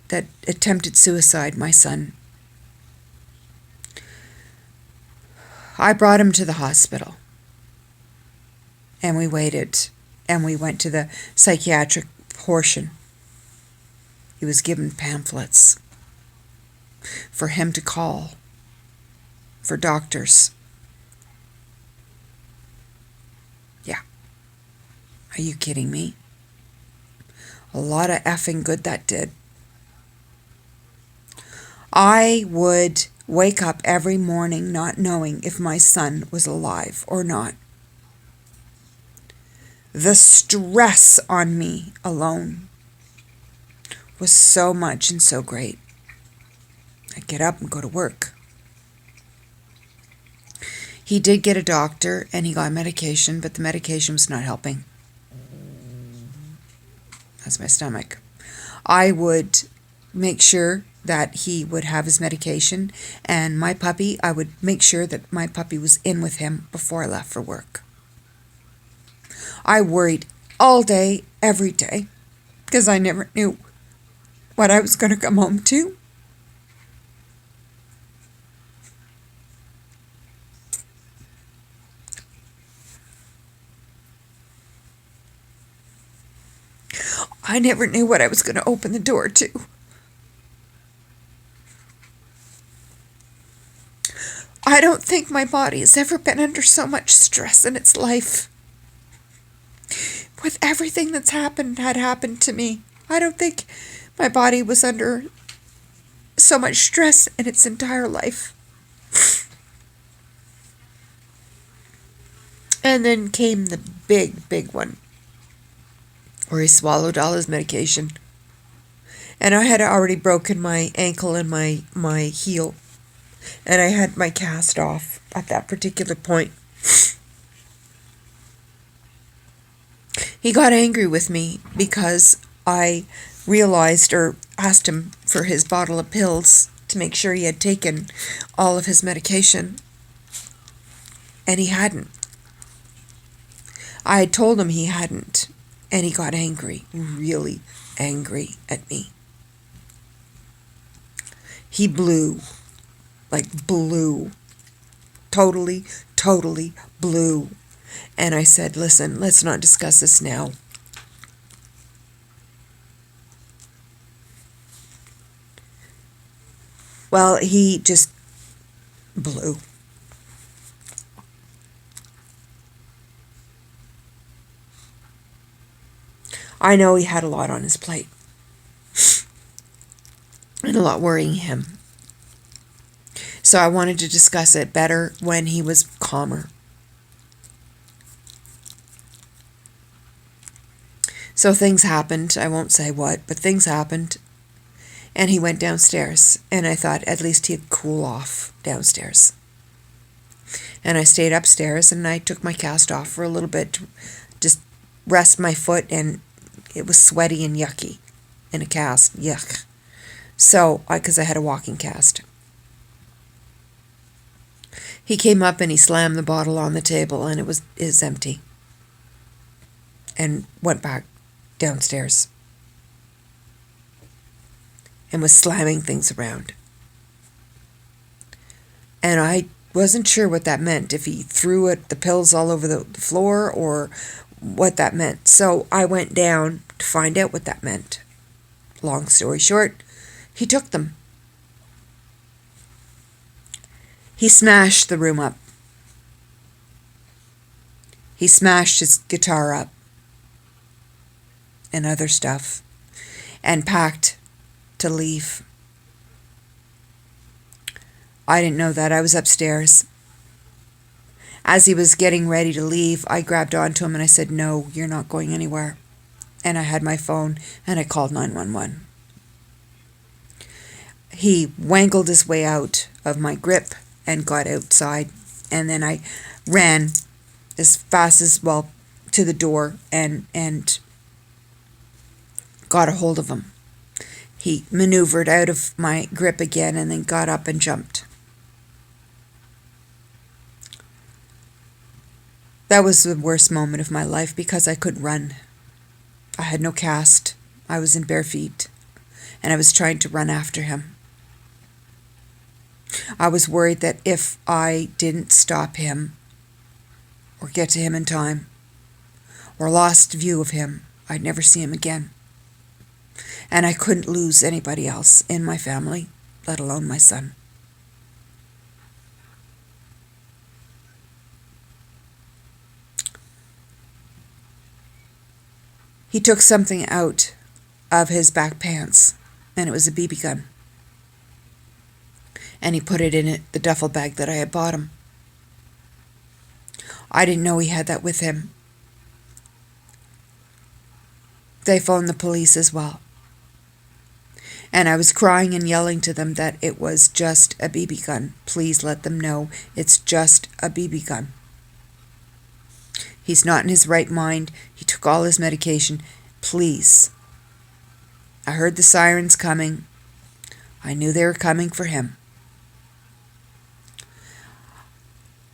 that attempted suicide, my son. I brought him to the hospital, and we waited, and we went to the psychiatric portion. He was given pamphlets for him to call for doctors. Yeah. Are you kidding me? A lot of effing good that did. I would wake up every morning not knowing if my son was alive or not. The stress on me alone was so much and so great. I'd get up and go to work. He did get a doctor and he got medication, but the medication was not helping. That's my stomach. I would make sure that he would have his medication, and my puppy, I would make sure that my puppy was in with him before I left for work. I worried all day, every day, because I never knew what I was going to come home to. I never knew what I was going to open the door to. I don't think my body has ever been under so much stress in its life. With everything that's had happened to me, I don't think my body was under so much stress in its entire life. And then came the big one, where he swallowed all his medication. And I had already broken my ankle and my heel. And I had my cast off at that particular point. He got angry with me because I realized or asked him for his bottle of pills to make sure he had taken all of his medication. And he hadn't. I had told him he hadn't. And he got angry, really angry at me. He blew. Like blew. Totally blew. And I said, listen, let's not discuss this now. Well, he just blew. I know he had a lot on his plate. And a lot worrying him. So I wanted to discuss it better when he was calmer. So things happened. I won't say what, but things happened. And he went downstairs. And I thought at least he'd cool off downstairs. And I stayed upstairs and I took my cast off for a little bit to just rest my foot. And it was sweaty and yucky in a cast. Yuck. So, because I had a walking cast. He came up and he slammed the bottle on the table and it was empty. And went back downstairs. And was slamming things around. And I wasn't sure what that meant. If he threw the pills all over the floor or what that meant. So I went down to find out what that meant. Long story short, he took them. He smashed the room up. He smashed his guitar up and other stuff and packed to leave. I didn't know that. I was upstairs. As he was getting ready to leave, I grabbed onto him and I said, no, you're not going anywhere. And I had my phone and I called 911. He wangled his way out of my grip and got outside. And then I ran as fast as, to the door and got a hold of him. He maneuvered out of my grip again and then got up and jumped. That was the worst moment of my life because I couldn't run. I had no cast. I was in bare feet. and I was trying to run after him. I was worried that if I didn't stop him or get to him in time or lost view of him, I'd never see him again. And I couldn't lose anybody else in my family, let alone my son. He took something out of his back pants, and it was a BB gun. And he put it in the duffel bag that I had bought him. I didn't know he had that with him. They phoned the police as well. And I was crying and yelling to them that it was just a BB gun. Please let them know it's just a BB gun. He's not in his right mind. He took all his medication. Please. I heard the sirens coming. I knew they were coming for him.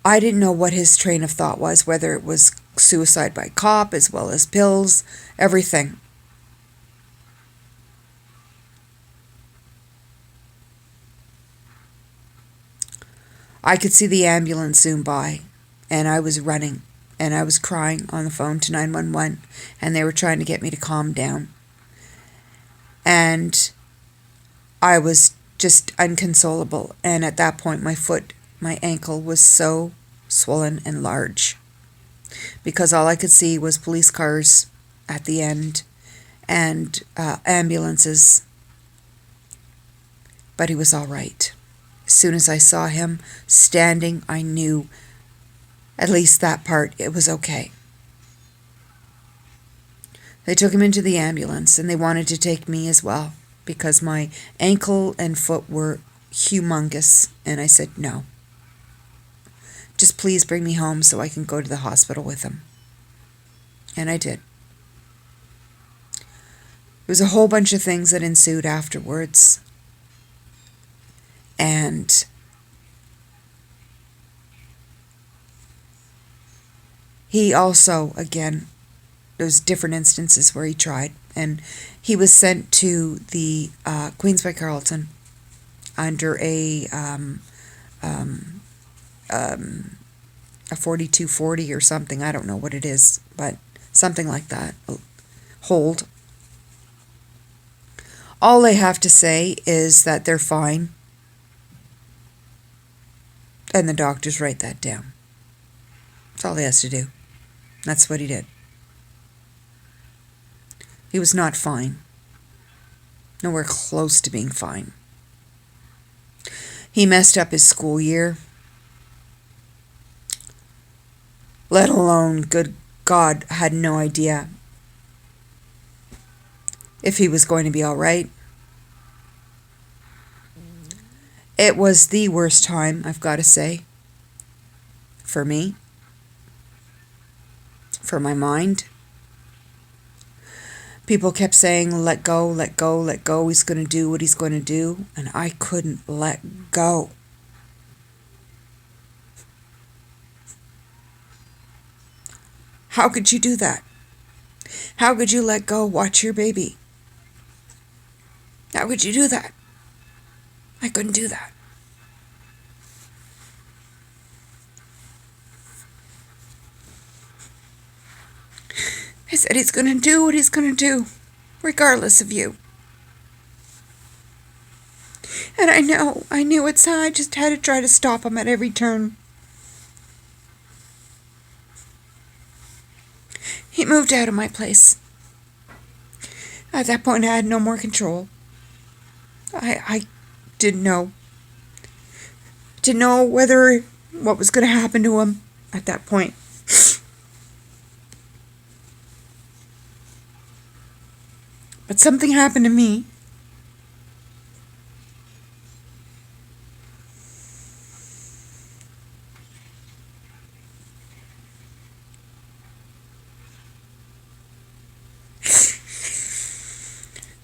I didn't know what his train of thought was, whether it was suicide by cop as well as pills, everything. I could see the ambulance zoom by, and I was running, and I was crying on the phone to 911, and they were trying to get me to calm down. And I was just inconsolable, and at that point my ankle was so swollen and large, because all I could see was police cars at the end and ambulances. But he was all right. As soon as I saw him standing, I knew at least that part, it was okay. They took him into the ambulance, and they wanted to take me as well, because my ankle and foot were humongous, and I said no. Just please bring me home so I can go to the hospital with him. And I did. There was a whole bunch of things that ensued afterwards. And he also, again, there's different instances where he tried. And he was sent to the Queens by Carleton under a 4240 or something. I don't know what it is, but something like that. Hold. All they have to say is that they're fine. And the doctors write that down. That's all he has to do. That's what he did. He was not fine. Nowhere close to being fine. He messed up his school year. Let alone, good God, had no idea if he was going to be all right. It was the worst time, I've got to say, for me, for my mind. People kept saying, let go, let go, let go. He's going to do what he's going to do. And I couldn't let go. How could you do that? How could you let go, watch your baby? How could you do that? I couldn't do that. I said he's going to do what he's going to do, regardless of you. And I knew it, so I just had to try to stop him at every turn. He moved out of my place. At that point, I had no more control. I didn't know. Didn't know what was going to happen to him at that point. But something happened to me.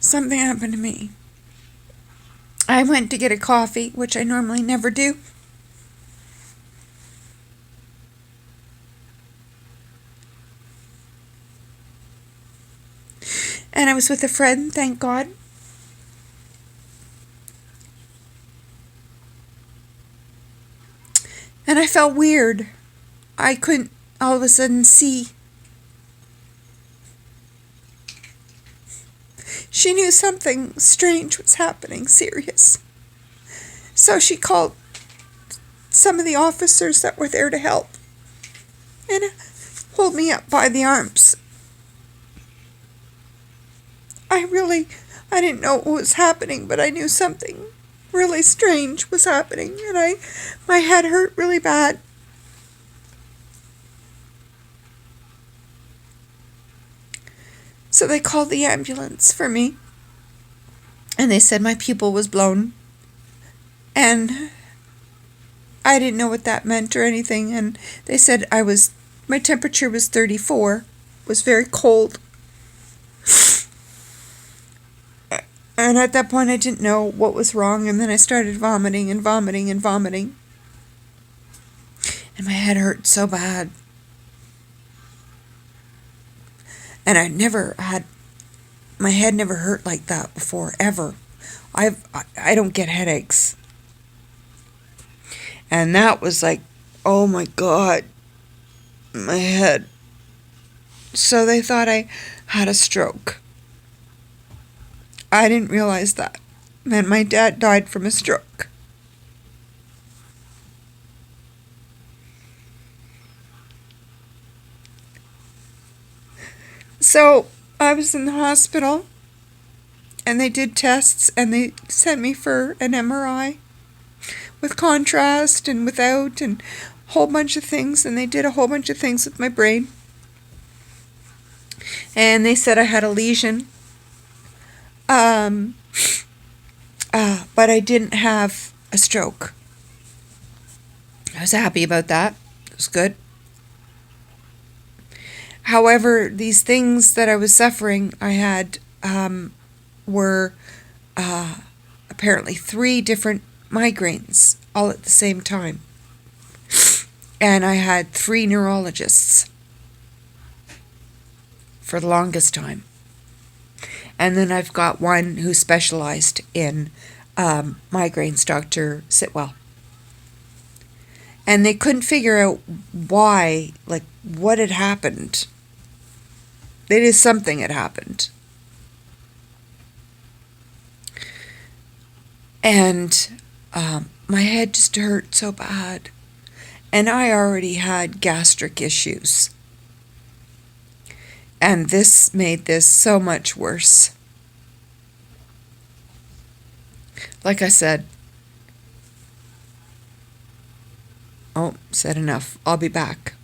Something happened to me. I went to get a coffee, which I normally never do. And I was with a friend, thank God. And I felt weird. I couldn't all of a sudden see. She knew something strange was happening, serious. So she called some of the officers that were there to help and pulled me up by the arms. I didn't know what was happening, but I knew something really strange was happening, and my head hurt really bad. So they called the ambulance for me, and they said my pupil was blown, and I didn't know what that meant or anything, and they said my temperature was 34, was very cold. And at that point I didn't know what was wrong, and then I started vomiting and vomiting and vomiting. And my head hurt so bad. And my head never hurt like that before, ever. I don't get headaches. And that was like, oh my God, my head. So they thought I had a stroke. I didn't realize that. And my dad died from a stroke. So I was in the hospital, and they did tests, and they sent me for an MRI with contrast and without, and a whole bunch of things, and they did a whole bunch of things with my brain. And they said I had a lesion. But I didn't have a stroke. I was happy about that. It was good. However, these things that I was suffering, I had were apparently 3 different migraines all at the same time. And I had 3 neurologists for the longest time. And then I've got one who specialized in migraines, Dr. Sitwell. And they couldn't figure out why, like, what had happened. It is something had happened. And my head just hurt so bad. And I already had gastric issues. And this made this so much worse. Like I said, said enough. I'll be back.